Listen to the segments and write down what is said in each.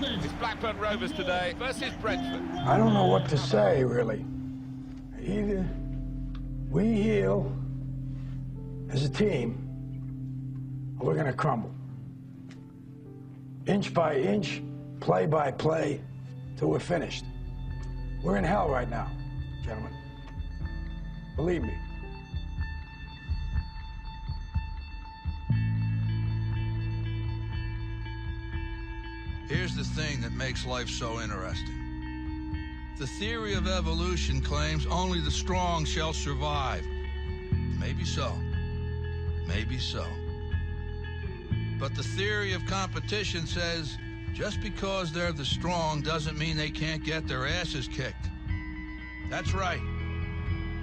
It's Blackburn Rovers today versus Brentford. I don't know what to say, really. Either we heal as a team, or we're going to crumble. Inch by inch, play by play, till we're finished. We're in hell right now, gentlemen. Believe me. Here's the thing that makes life so interesting. The theory of evolution claims only the strong shall survive. Maybe so. Maybe so. But the theory of competition says just because they're the strong doesn't mean they can't get their asses kicked. That's right.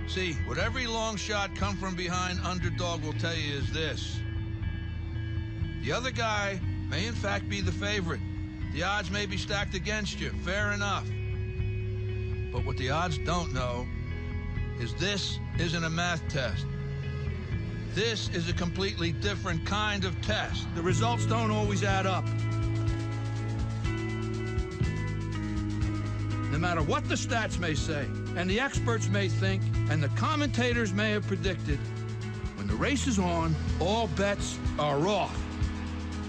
See, what every long shot come from behind underdog will tell you is this. The other guy may in fact be the favorite. The odds may be stacked against you, fair enough. But what the odds don't know is this isn't a math test. This is a completely different kind of test. The results don't always add up. No matter what the stats may say, and the experts may think, and the commentators may have predicted, when the race is on, all bets are off.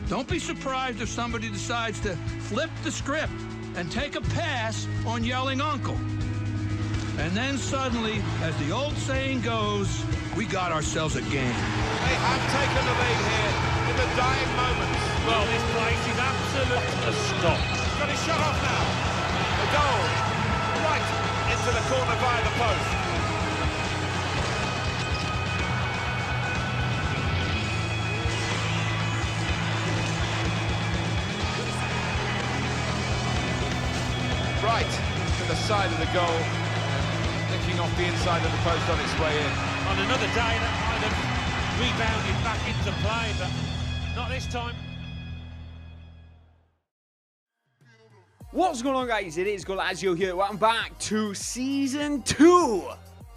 Don't be surprised if somebody decides to flip the script and take a pass on yelling uncle. And then suddenly, as the old saying goes, we got ourselves a game. They have taken the lead here in the dying moments. Well, this place is absolutely a stop. Got his shot off now. The goal, right into the corner via the post. Right to the side of the goal, nicking off the inside of the post on its way in. On another day, that might have rebounded back into play, but not this time. What's going on, guys? It is Goalazio here. Welcome back to Season 2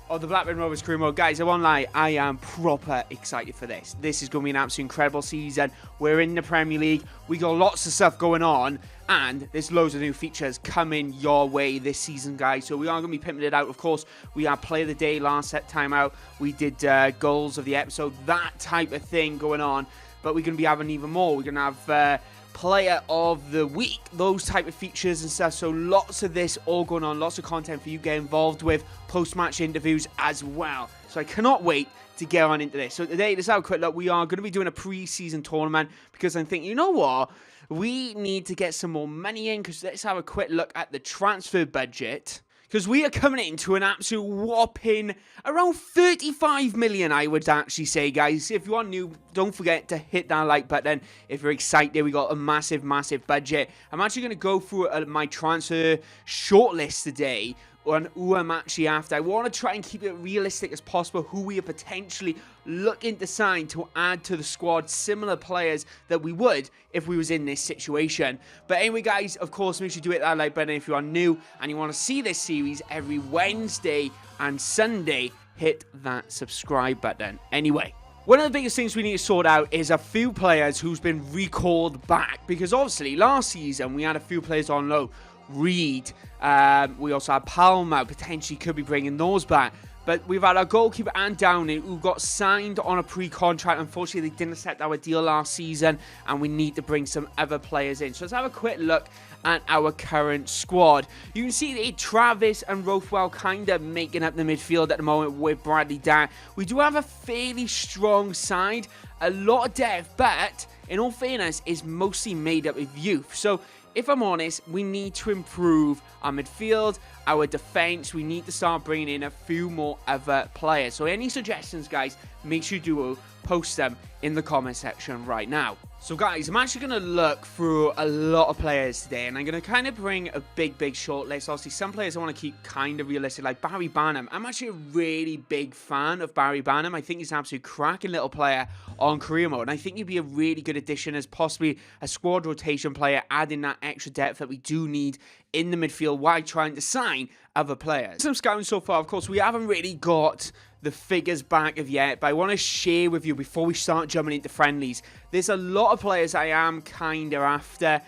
of the Blackburn Rovers Career Mode. Guys, I won't lie, I am proper excited for this. This is going to be an absolutely incredible season. We're in the Premier League. We got lots of stuff going on. And there's loads of new features coming your way this season, guys. So we are going to be pimping it out. Of course, we had Play of the Day last time out. We did goals of the episode, that type of thing going on. But we're going to be having even more. We're going to have Player of the Week, those type of features and stuff. So lots of this all going on. Lots of content for you to get involved with. Post-match interviews as well. So I cannot wait to get on into this. So today, let's have a quick look. We are going to be doing a pre-season tournament because I'm thinking, you know what? We need to get some more money in because let's have a quick look at the transfer budget. Because we are coming into an absolute whopping around 35 million, I would actually say, guys. If you are new, don't forget to hit that like button. If you're excited, we got a massive, massive budget. I'm actually going to go through my transfer shortlist today on who I'm actually after. I want to try and keep it realistic as possible, who we are potentially looking to sign to add to the squad, similar players that we would if we was in this situation. But anyway, guys, of course, make sure you do hit that like button if you are new and you want to see this series every Wednesday and Sunday. Hit that subscribe button. Anyway, one of the biggest things we need to sort out is a few players who's been recalled back, because obviously last season we had a few players on loan. Reed, we also had Palmer, potentially could be bringing those back. But we've had our goalkeeper and Downey who got signed on a pre-contract. Unfortunately, they didn't accept our deal last season, and we need to bring some other players in. So let's have a quick look at our current squad. You can see that Travis and Rothwell kind of making up the midfield at the moment with Bradley down. We do have a fairly strong side, a lot of depth, but in all fairness, is mostly made up of youth. So if I'm honest, we need to improve our midfield, our defense. We need to start bringing in a few more other players. So any suggestions, guys, make sure you do post them in the comment section right now. So guys, I'm actually going to look through a lot of players today, and I'm going to kind of bring a big short list. Obviously, some players I want to keep kind of realistic, like Barry Barnum. I'm actually a really big fan of Barry Barnum. I think he's an absolute cracking little player on career mode, and I think he'd be a really good addition as possibly a squad rotation player, adding that extra depth that we do need in the midfield while trying to sign other players. Some scouting so far, of course, we haven't really got the figures back of yet, but I want to share with you before we start jumping into friendlies. There's a lot of players I am kind of after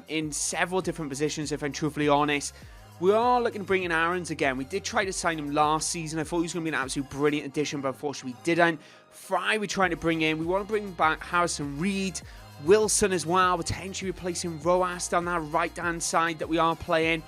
in several different positions, if I'm truthfully honest. We are looking to bring in Aarons again. We did try to sign him last season. I thought he was going to be an absolute brilliant addition, but unfortunately we didn't. Fry we're trying to bring in. We want to bring back Harrison Reed, Wilson as well, potentially replacing Rojas down that right-hand side that we are playing.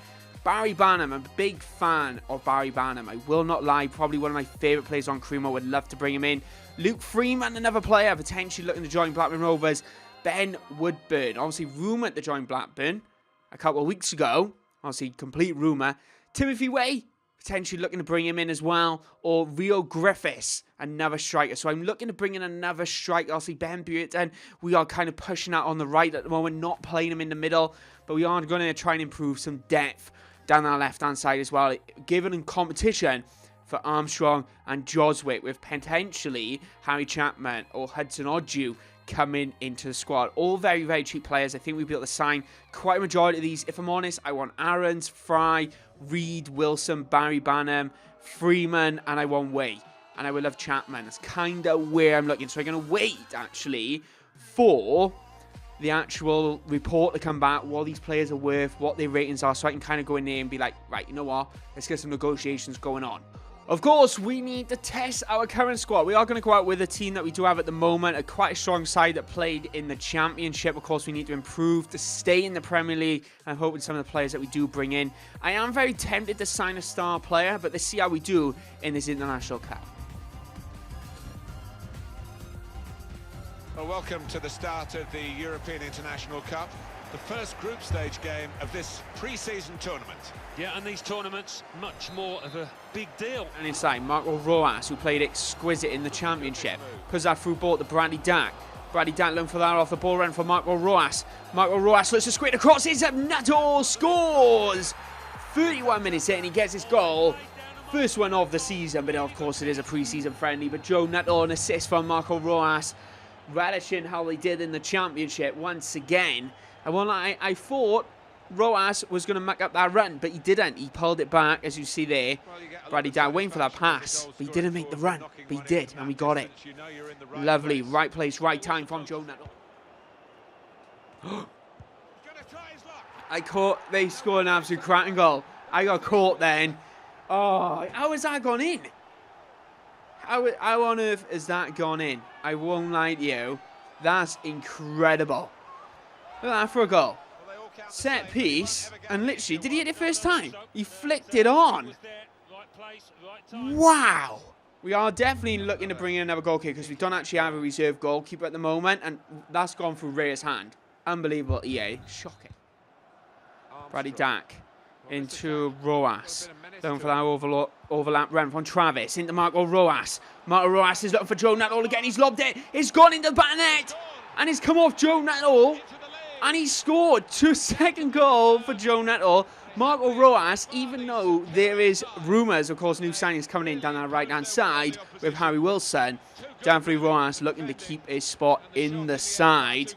Barry Barnum, I'm a big fan of Barry Barnum. I will not lie, probably one of my favourite players on Career Mode. Would love to bring him in. Luke Freeman, another player, potentially looking to join Blackburn Rovers. Ben Woodburn, obviously rumoured to join Blackburn a couple of weeks ago. Obviously, complete rumour. Timothy Way, potentially looking to bring him in as well. Or Rio Griffiths, another striker. So I'm looking to bring in another striker. Obviously, Ben Brereton, we are kind of pushing that on the right at the moment, not playing him in the middle. But we are going to try and improve some depth down our left-hand side as well, given competition for Armstrong and Jozwick, with potentially Harry Chapman or Hudson Odju coming into the squad. All very, very cheap players. I think we'll be able to sign quite a majority of these. If I'm honest, I want Aarons, Fry, Reed, Wilson, Barry Barnum, Freeman, and I want Way. And I will love Chapman. That's kind of where I'm looking. So I'm going to wait, actually, for the actual report to come back, what these players are worth, what their ratings are, so I can kind of go in there and be like, right, you know what, let's get some negotiations going on. Of course, we need to test our current squad. We are going to go out with a team that we do have at the moment, a quite a strong side that played in the Championship. Of course, we need to improve to stay in the Premier League. I'm hoping some of the players that we do bring in. I am very tempted to sign a star player, but let's see how we do in this International Cup. Well, welcome to the start of the European International Cup, the first group stage game of this pre-season tournament. Yeah, and these tournaments, much more of a big deal. And inside, Marco Rojas, who played exquisite in the Championship, puts that through ball to Bradley Dack. Bradley Dack looking for that off the ball run for Marco Rojas. Marco Rojas looks to square across, it's up, Nuttall scores! 31 minutes in, he gets his goal. First one of the season, but of course it is a pre-season friendly. But Joe Nuttall, an assist from Marco Rojas, relishing how they did in the Championship once again. And well, I thought Rojas was going to muck up that run, but he didn't. He pulled it back, as you see there. Bradley Down waiting for that pass, but he didn't make the run. But he did, and we got it. Lovely, right place, right time from Joe Nuttall. I caught, they scored an absolute cracking goal. I got caught then. Oh, how has that gone in? How on earth has that gone in? I won't lie to you. That's incredible. Look at that for a goal. Set piece, and literally, did he hit it first time? He flicked it on. Wow. We are definitely looking to bring in another goalkeeper because we don't actually have a reserve goalkeeper at the moment, and that's gone through Ray's hand. Unbelievable, EA. Shocking. Bradley Dack into Rojas. Looking for that overlap run from Travis into Marco Rojas. Marco Rojas is looking for Joe Nuttall again. He's lobbed it. It's gone into the back net. And it's come off Joe Nuttall. And he scored. Second goal for Joe Nuttall. Marco Rojas, even though there is rumours, of course, new signings coming in down that right-hand side with Harry Wilson. Definitely Rojas looking to keep his spot in the side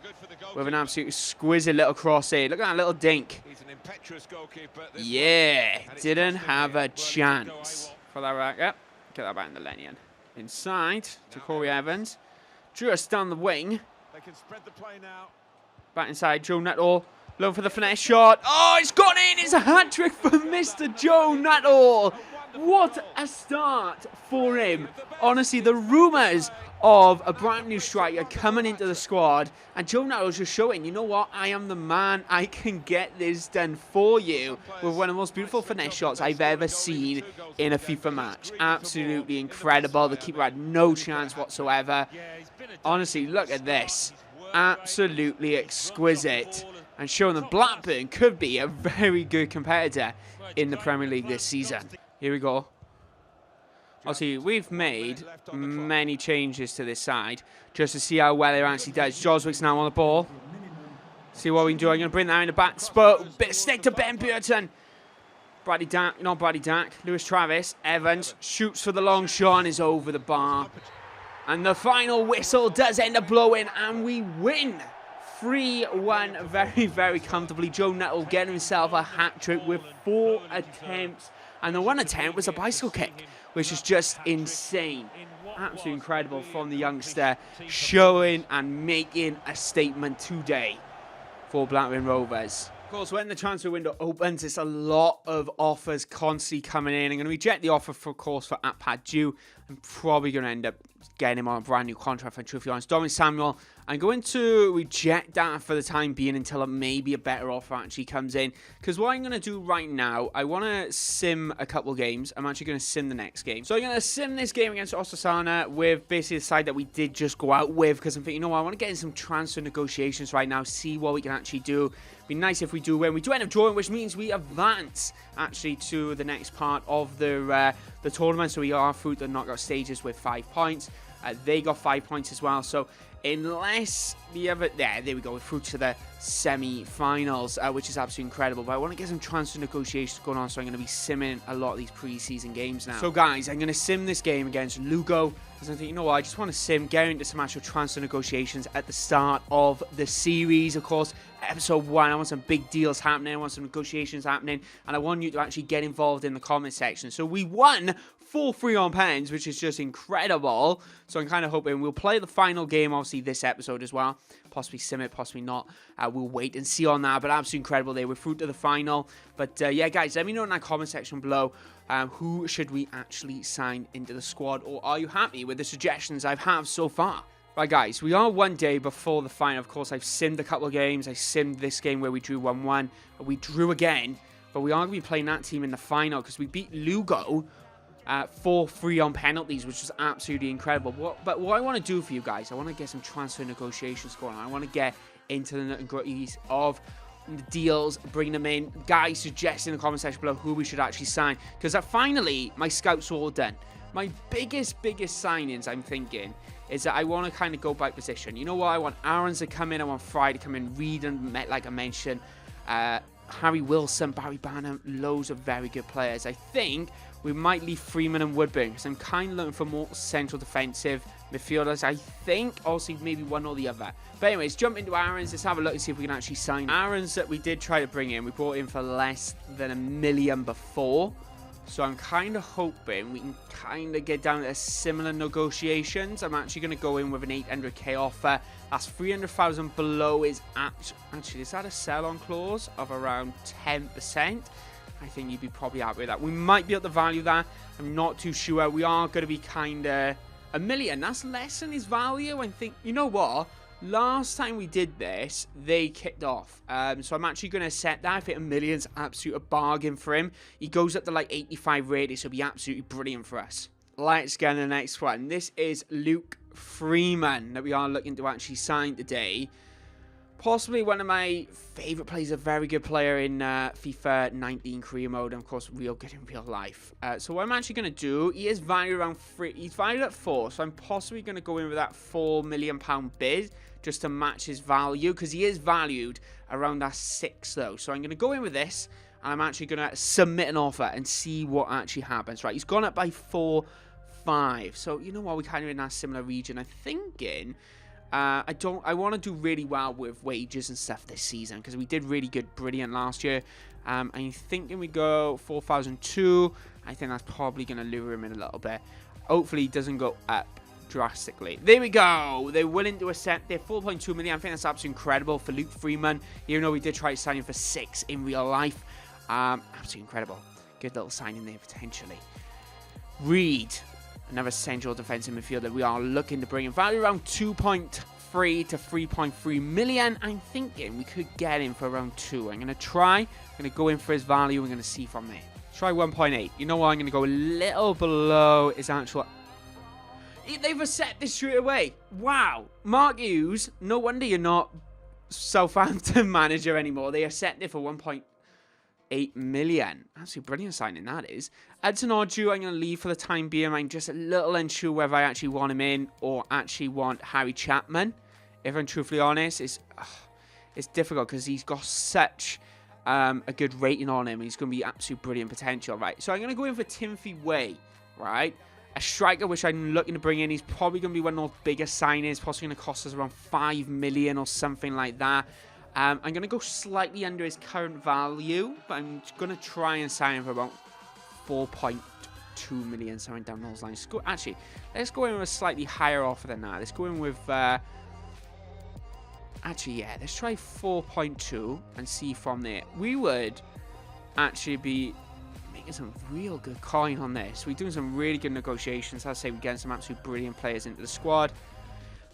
with an absolute exquisite little cross here. Look at that little dink. Yeah, didn't have a chance for that right. Yep, get that back in the Lennian. Inside to Corey Evans. Just down the wing. They can spread the play now. Back inside, Joe Nuttall. Looking for the finesse shot. Oh, it's gone in. It's a hat-trick for Mr. Joe Nuttall. What a start for him. Honestly, the rumours of a brand new striker coming into the squad, and Joe Nuttall's just showing, you know what, I am the man, I can get this done for you with one of the most beautiful finesse shots I've ever seen in a FIFA match. Absolutely incredible. The keeper had no chance whatsoever. Honestly, look at this. Absolutely exquisite, and showing that Blackburn could be a very good competitor in the Premier League this season. Here we go. Obviously, we've made many changes to this side just to see how well it actually does. Jozwick's now on the ball. See what we can do. I'm going to bring that in the back spot. Bit of stick to Ben Brereton. Bradley Dack, not Bradley Dack. Lewis Travis. Evans shoots for the long shot and is over the bar. And the final whistle does end up blowing, and we win 3-1 very, very comfortably. Joe Nuttall getting himself a hat-trick with 4 attempts. And the one attempt was a bicycle kick, which is just insane. Absolutely incredible from the youngster, showing and making a statement today for Blackburn Rovers. Of course, when the transfer window opens, it's a lot of offers constantly coming in. I'm going to reject the offer, for Ampadu. I'm probably going to end up getting him on a brand new contract, for truthfully honest. Dominic Samuel, I'm going to reject that for the time being until maybe a better offer actually comes in. Because what I'm going to do right now, I want to sim a couple games. I'm actually going to sim the next game. So I'm going to sim this game against Osasuna with basically the side that we did just go out with. Because I'm thinking, you know what, I want to get in some transfer negotiations right now, see what we can actually do. Be nice if we do win. We do end up drawing, which means we advance actually to the next part of the tournament. So we are through the knockout stages with 5 points. They got 5 points as well. So unless the other... There we go. We're through to the semi-finals, which is absolutely incredible. But I want to get some transfer negotiations going on, so I'm going to be simming a lot of these pre-season games now. So guys, I'm going to sim this game against Lugo. Because I think, you know what, I just want to sim, get into some actual transfer negotiations at the start of the series. Of course, episode 1, I want some big deals happening. I want some negotiations happening. And I want you to actually get involved in the comment section. So we won 4-3 on pens, which is just incredible. So I'm kind of hoping we'll play the final game, obviously, this episode as well. Possibly sim it, possibly not. We'll wait and see on that. But absolutely incredible. They were through to the final. But yeah, guys, let me know in that comment section below. Who should we actually sign into the squad? Or are you happy with the suggestions I've had so far? Right, guys, we are 1 day before the final. Of course, I've simmed a couple of games. I simmed this game where we drew 1-1. We drew again. But we are going to be playing that team in the final because we beat Lugo 4-3 on penalties, which was absolutely incredible. But what I want to do for you guys, I want to get some transfer negotiations going on. I want to get into the nitty-gritties of the deals, bring them in. Guys, suggest in the comment section below who we should actually sign. Because finally, my scouts are all done. My biggest signings, I'm thinking, is that I want to kind of go by position. You know what? I want Aarons to come in. I want Fry to come in. Reed, and like I mentioned, Harry Wilson, Barry Banham, loads of very good players. I think we might leave Freeman and Woodburn because I'm kind of looking for more central defensive midfielders. I think also maybe one or the other. But anyways, jump into Aarons. Let's have a look and see if we can actually sign Aarons that we did try to bring in. We brought in for less than $1 million before. So I'm kind of hoping we can kind of get down to similar negotiations. I'm actually going to go in with an 800k offer. That's 300,000 below is actually, is that a sell-on clause of around 10%? I think you'd be probably happy with that. We might be able to value that. I'm not too sure. We are going to be kind of $1 million. That's less than his value. I think, you know what? Last time we did this, they kicked off. So I'm actually going to set that. I think $1 million's absolute a bargain for him. He goes up to like 85 rated, so it'll be absolutely brilliant for us. Let's get the next one. This is Luke Freeman that we are looking to actually sign today. Possibly one of my favourite players, a very good player in FIFA 19 Career Mode, and of course, real good in real life. So what I'm actually going to do, he is valued around 3, he's valued at 4, so I'm possibly going to go in with that £4 million bid, just to match his value, because he is valued around that 6 though. So I'm going to go in with this, and I'm actually going to submit an offer and see what actually happens. Right, he's gone up by 4.5, so you know what, we're kind of in that similar region. I'm thinking... I want to do really well with wages and stuff this season because we did really good, brilliant last year. I'm thinking we go 4,002. I think that's probably going to lure him in a little bit. Hopefully, he doesn't go up drastically. There we go. They're willing to accept their 4.2 million. I think that's absolutely incredible for Luke Freeman, even though we did try to sign him for 6 in real life. Absolutely incredible. Good little signing there potentially. Reed. Another central defensive midfielder we are looking to bring in. Value around 2.3 to 3.3 million. I'm thinking we could get him for around 2. I'm going to try. I'm going to go in for his value. We're going to see from there. Try 1.8. You know what? I'm going to go a little below his actual... They've accepted this straight away. Wow. Mark Hughes, no wonder you're not Southampton manager anymore. They accepted it for 1.8 million. Absolutely brilliant signing that is. Edson Odu, I'm going to leave for the time being. I'm just a little unsure whether I actually want him in or actually want Harry Chapman. If I'm truthfully honest, it's difficult because he's got such a good rating on him. He's going to be absolute brilliant potential, right? So I'm going to go in for Timothy Way, right? A striker which I'm looking to bring in. He's probably going to be one of those bigger signings, possibly going to cost us around 5 million or something like that. I'm going to go slightly under his current value, but I'm going to try and sign him for about 4.2 2 million, something down those lines. Actually, let's go in with a slightly higher offer than that. Let's go in with... actually, yeah, let's try 4.2 and see from there. We would actually be making some real good coin on this. We're doing some really good negotiations. I'd say we're getting some absolute brilliant players into the squad.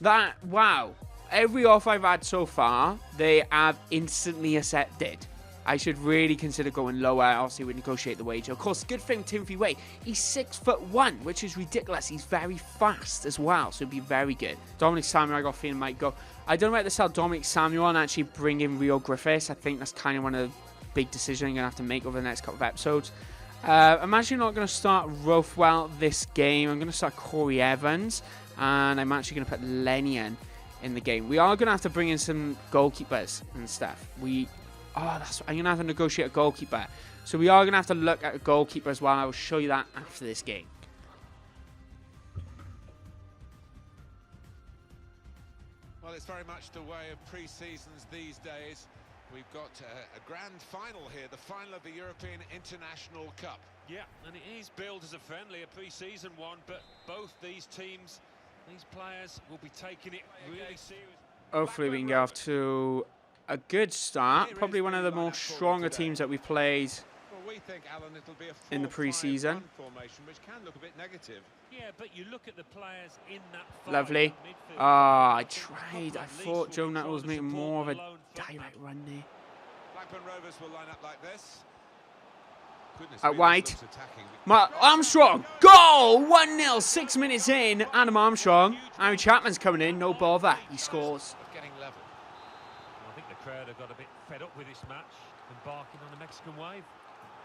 Wow. Every offer I've had so far, they have instantly accepted. I should really consider going lower. Obviously, we negotiate the wage. Of course, good thing Timothy Way. He's 6'1", which is ridiculous. He's very fast as well, so it'd be very good. Dominic Samuel, I got a feeling might go. I don't know whether to sell Dominic Samuel and actually bring in Rio Griffiths. I think that's kind of one of the big decisions I'm going to have to make over the next couple of episodes. I'm actually not going to start Rothwell this game. I'm going to start Corey Evans, and I'm actually going to put Lenian in the game. We are going to have to bring in some goalkeepers and stuff. I'm going to have to negotiate a goalkeeper. So we are going to have to look at a goalkeeper as well. I will show you that after this game. Well, it's very much the way of pre-seasons these days. We've got a grand final here, the final of the European International Cup. Yeah, and it is billed as a friendly, a pre-season one, but both these teams, these players will be taking it really seriously. Hopefully we can get off to a good start. Probably one of the more stronger teams that we've played in the pre-season. Which can look a bit negative. Yeah, but you look at the players in that Lovely. I tried. I thought Joe Nuttall was making more of a direct run there. Blackburn Rovers will line up like this. At White. Armstrong. Goal! 1-0. 6 minutes in. Adam Armstrong. Aaron Chapman's coming in. No bother. He scores. Getting level. I think the crowd have got a bit fed up with this match, embarking on a Mexican wave.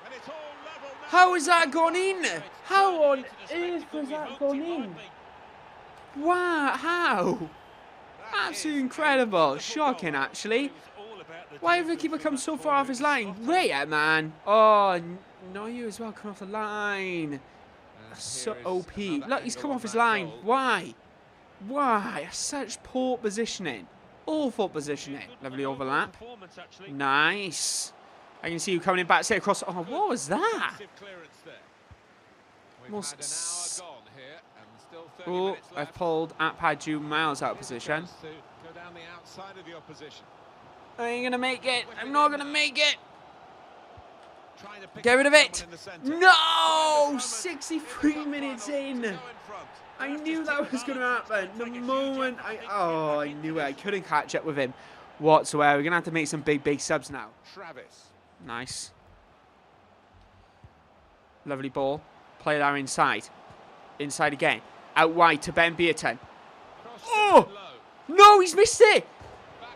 And it's all level now. How has that gone in? How on earth has that gone in? Wow, how? Absolutely incredible. Shocking, actually. Why have the keeper come so far off his line? Wait, man. Oh, no, you as well come off the line. So OP. Look, he's come off his line. Why? Why? Such poor positioning. Awful positioning. Lovely overlap. Nice. I can see you coming in back straight across. Oh, what was that? Oh, I've pulled Ampadu miles out of position. I ain't going to make it. I'm not going to make it. Get rid of it. No! 63 minutes in. I knew that was going to happen. The moment I knew it. I couldn't catch up with him whatsoever. We're going to have to make some big subs now. Nice. Lovely ball. Play that inside. Inside again. Out wide to Ben Brereton. Oh! No, he's missed it.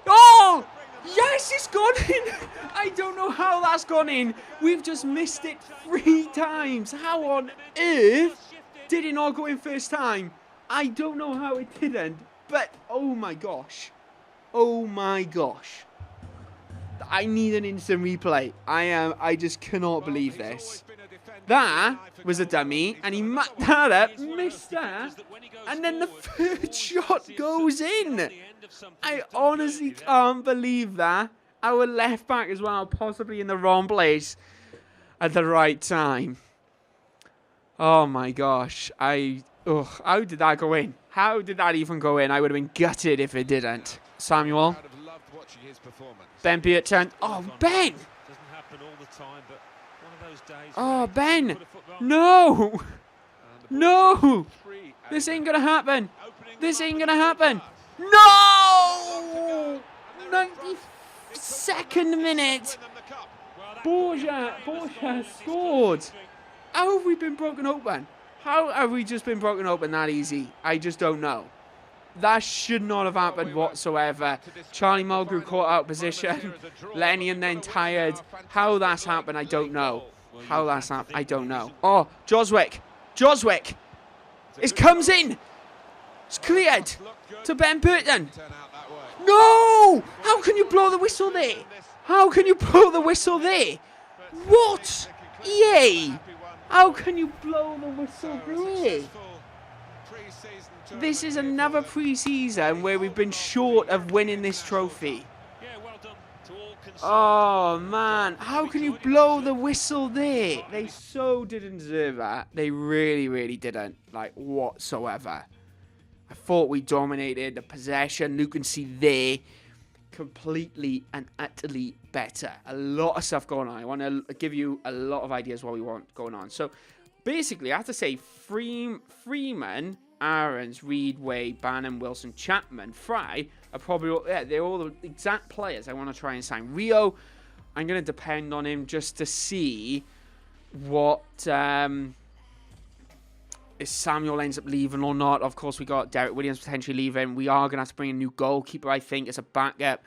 Oh! Yes, it's gone in. I don't know how that's gone in. We've just missed it 3 times. How on earth did it not go in first time? I don't know how it didn't. But, oh my gosh. Oh my gosh. I need an instant replay. I just cannot believe this. That was a dummy, and he mucked that up, missed that, and then the third shot goes in. I honestly can't believe that. Our left back as well, possibly in the wrong place at the right time. Oh my gosh. How did that go in? How did that even go in? I would have been gutted if it didn't. Samuel. Ben Brereton. Oh, Ben! Oh, Ben! No! No! This ain't gonna happen! This ain't gonna happen! No! 92nd minute! Borja scored! How have we been broken open? How have we just been broken open that easy? I just don't know. That should not have happened whatsoever. Charlie Mulgrew caught out position. Lenian then tired. How that's happened, I don't know. How that's happened, I don't know. Oh, Jozwick. Jozwick. It comes in. It's cleared to Ben Brereton. No! How can you blow the whistle there? How can you blow the whistle there? What? EA? How can you blow the whistle there? This is another pre-season where we've been short of winning this trophy. Oh, man. How can you blow the whistle there? They so didn't deserve that. They really, really didn't. Like, whatsoever. I thought we dominated the possession. You can see there. Completely and utterly better. A lot of stuff going on. I want to give you a lot of ideas what we want going on. So, basically, I have to say Freeman, Aarons, Reed, Wade, Bannon, Wilson, Chapman, Fry are probably all, they're all the exact players I want to try and sign. Rio, I'm going to depend on him just to see what if Samuel ends up leaving or not. Of course, we got Derek Williams potentially leaving. We are going to have to bring a new goalkeeper, I think, as a backup.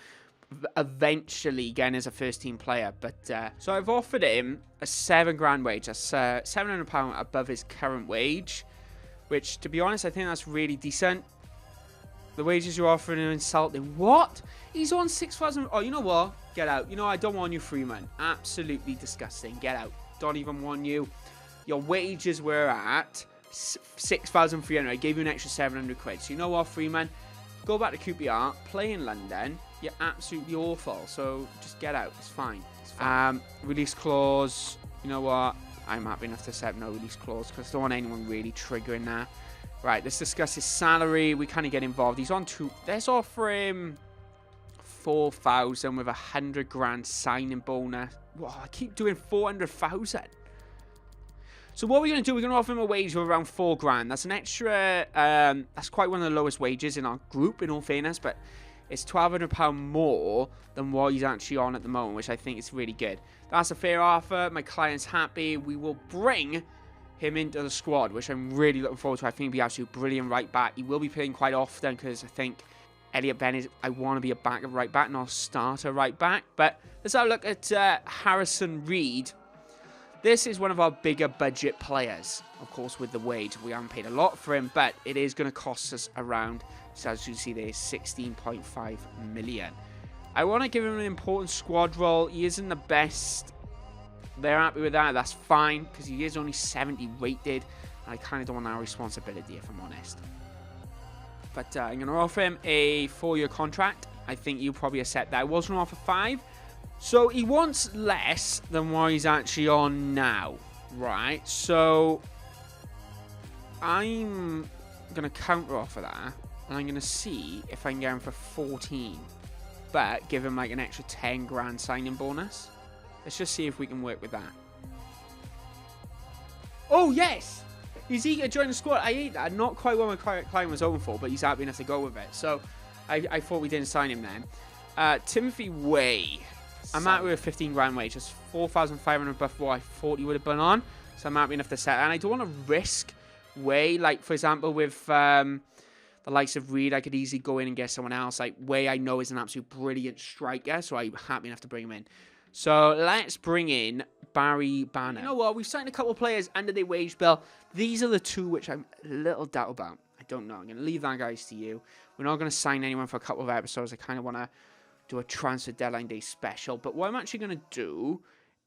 Eventually, again, as a first-team player. But so I've offered him a £7,000 wage. That's £700 above his current wage. Which, to be honest, I think that's really decent. The wages you're offering are insulting. What? He's on 6,000. Oh, you know what? Get out. You know, I don't want you, Freeman. Absolutely disgusting. Get out. Don't even want you. Your wages were at 6,300. I gave you an extra 700 quid. So you know what, Freeman? Go back to QPR. Play in London. You're absolutely awful. So just get out. It's fine. It's fine. Release clause. You know what? I'm happy enough to set no release clause because I don't want anyone really triggering that. Right, let's discuss his salary. We kind of get involved. He's on two. Let's offer him 4,000 with $100,000 signing bonus. Whoa, I keep doing 400,000. So what we're going to do, we're going to offer him a wage of around $4,000. That's an extra. That's quite one of the lowest wages in our group, in all fairness, but it's £1,200 more than what he's actually on at the moment, which I think is really good. That's a fair offer. My client's happy. We will bring him into the squad, which I'm really looking forward to. I think he'll be absolutely brilliant right back. He will be playing quite often because I think Elliot Bennett, I want to be a backup right back, not a starter right back. But let's have a look at Harrison Reed. This is one of our bigger budget players. Of course, with the wage, we haven't paid a lot for him, but it is going to cost us around, so as you see there, 16.5 million. I want to give him an important squad role. He isn't the best. They're happy with that. That's fine, because he is only 70 rated. And I kind of don't want our responsibility, if I'm honest. But I'm going to offer him a 4-year contract. I think you probably accept that. I was going to offer 5. So he wants less than what he's actually on now. Right? So I'm going to counter offer that. And I'm going to see if I can get him for 14. But give him like an extra $10,000 signing bonus. Let's just see if we can work with that. Oh, yes! He's eager to join the squad. I hate that. Not quite what my client was hoping for, but he's happy enough to go with it. So I thought we didn't sign him then. Timothy Way. I'm happy with a $15,000 wage. That's 4,500 above what I thought he would have been on. So I'm happy enough to set. And I don't want to risk Way. Like, for example, with the likes of Reed, I could easily go in and get someone else. Like, Way I know is an absolute brilliant striker, so I'm happy enough to bring him in. So let's bring in Barry Banner. You know what? We've signed a couple of players under their wage bill. These are the two which I'm a little doubt about. I don't know. I'm going to leave that, guys, to you. We're not going to sign anyone for a couple of episodes. I kind of want to do a transfer deadline day special. But what I'm actually going to do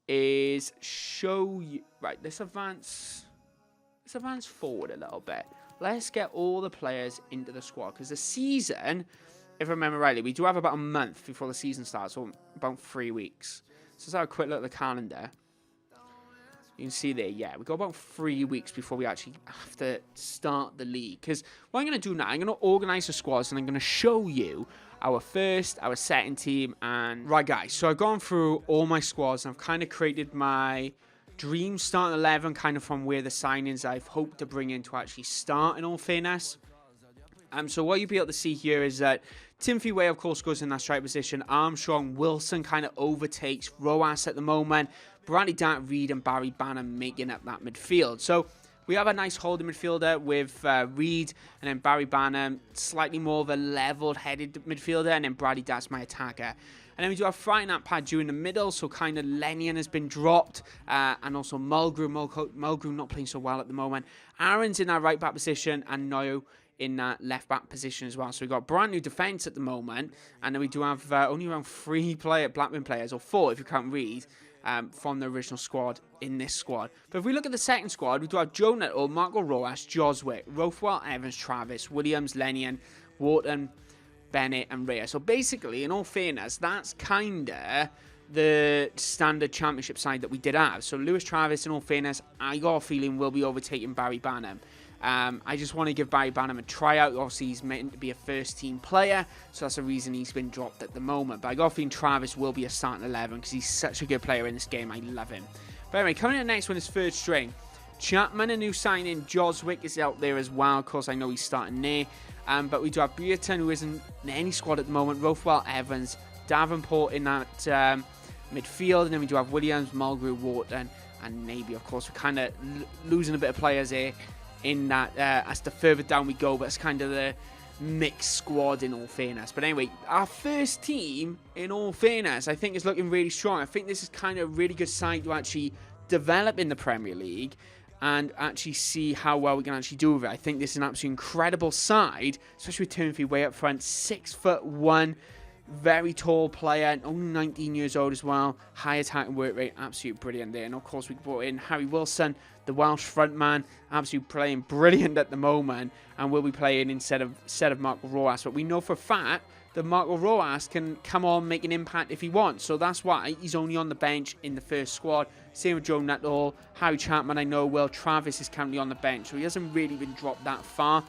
is show you... Right, let's advance forward a little bit. Let's get all the players into the squad. Because the season, if I remember rightly, we do have about a month before the season starts. Or about 3 weeks. So let's have a quick look at the calendar. You can see there, yeah, we've got about 3 weeks before we actually have to start the league. Because what I'm going to do now, I'm going to organise the squads and I'm going to show you our first, our second team, and... Right, guys, so I've gone through all my squads and I've kind of created my dream starting 11, kind of from where the signings I've hoped to bring in to actually start, in all fairness. So what you'll be able to see here is that Timothy Way, of course, goes in that strike position. Armstrong, Wilson kind of overtakes Rojas at the moment. Bradley Dart, Reed, and Barry Banner making up that midfield. So we have a nice holding midfielder with Reed and then Barry Banner, slightly more of a level-headed midfielder, and then Bradley Dart's my attacker. And then we do have Rojas and Ampadu in the middle, so kind of Lennion has been dropped, and also Mulgrew not playing so well at the moment. Aaron's in that right-back position, and Noyo in that left-back position as well. So we've got brand new defence at the moment, and then we do have only around 3 Blackburn players, or 4 if you can't read, from the original squad in this squad. But if we look at the second squad, we do have Joe Nuttall, Marco Rojas, Jozwick, Rothwell, Evans, Travis, Williams, Lennion, Wharton, Bennett, and Rhea. So basically, in all fairness, that's kind of the standard championship side that we did have. So Lewis Travis, in all fairness, I got a feeling will be overtaking Barry Banham. I just want to give Barry Banham a tryout. Obviously, he's meant to be a first-team player, so that's the reason he's been dropped at the moment. But I got a feeling Travis will be a starting 11 because he's such a good player in this game. I love him. But anyway, coming in the next one is third string. Chapman, a new signing. Jozwick is out there as well. Of course, I know he's starting there. But we do have Brereton, who isn't in any squad at the moment. Rothwell, Evans, Davenport in that midfield. And then we do have Williams, Mulgrew, Wharton, and maybe, of course, we're kind of losing a bit of players here in that as the further down we go. But it's kind of the mixed squad, in all fairness. But anyway, our first team, in all fairness, I think is looking really strong. I think this is kind of a really good side to actually develop in the Premier League and actually see how well we can actually do with it. I think this is an absolutely incredible side, especially with Turnfee way up front. 6'1", very tall player, only 19 years old as well. High attack and work rate, absolutely brilliant there. And of course, we brought in Harry Wilson, the Welsh frontman, absolutely playing brilliant at the moment, and will be playing instead of Marco Rojas. But we know for a fact that Marco Rojas can come on, make an impact if he wants. So that's why he's only on the bench in the first squad. Same with Joe Nuttall, Harry Chapman, I know. Will Travis is currently on the bench, so he hasn't really been dropped that far.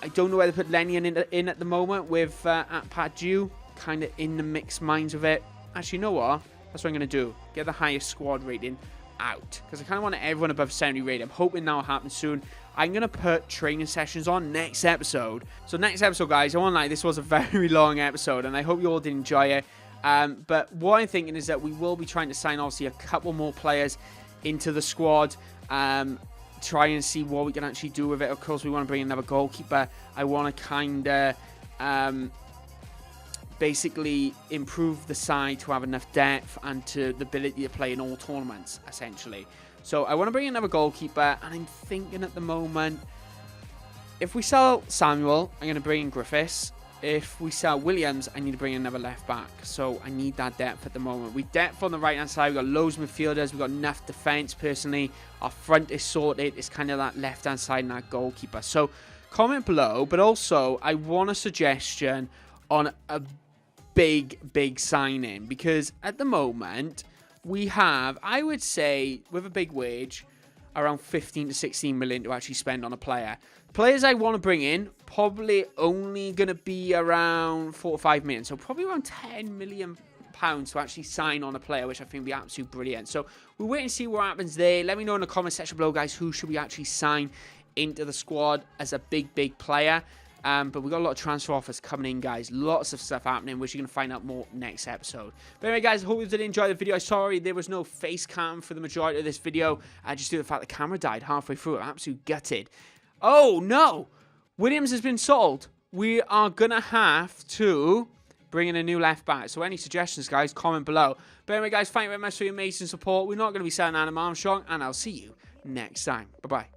I don't know where to put Lenny in at the moment with Ampadu kind of in the mixed minds of it. Actually, you know what? That's what I'm going to do. Get the highest squad rating out, because I kind of want everyone above 70 rated. I'm hoping that'll happen soon. I'm going to put training sessions on next episode. So next episode, guys, I won't lie, this was a very long episode, and I hope you all did enjoy it. But what I'm thinking is that we will be trying to sign, obviously, a couple more players into the squad. Try and see what we can actually do with it. Of course, we want to bring another goalkeeper. I want to kind of basically improve the side to have enough depth and to the ability to play in all tournaments, essentially. So I want to bring another goalkeeper, and I'm thinking at the moment, if we sell Samuel, I'm going to bring in Griffiths. If we sell Williams, I need to bring in another left back. So I need that depth at the moment. We depth on the right hand side. We've got loads of midfielders. We've got enough defence, personally. Our front is sorted. It's kind of that left hand side and that goalkeeper. So comment below. But also, I want a suggestion on a big signing, because at the moment we have, I would say, with a big wage, around 15 to 16 million to actually spend on a player. Players I want to bring in probably only going to be around 4 or 5 million, so probably around 10 million pounds to actually sign on a player, which I think would be absolutely brilliant. So we'll wait and see what happens there. Let me know in the comment section below, guys, who should we actually sign into the squad as a big player. But we've got a lot of transfer offers coming in, guys. Lots of stuff happening, which you're going to find out more next episode. But anyway, guys, I hope you did enjoy the video. Sorry there was no face cam for the majority of this video. Just due to the fact the camera died halfway through. I'm absolutely gutted. Oh, no. Williams has been sold. We are going to have to bring in a new left back. So any suggestions, guys, comment below. But anyway, guys, thank you very much for your amazing support. We're not going to be selling Adam Armstrong, and I'll see you next time. Bye-bye.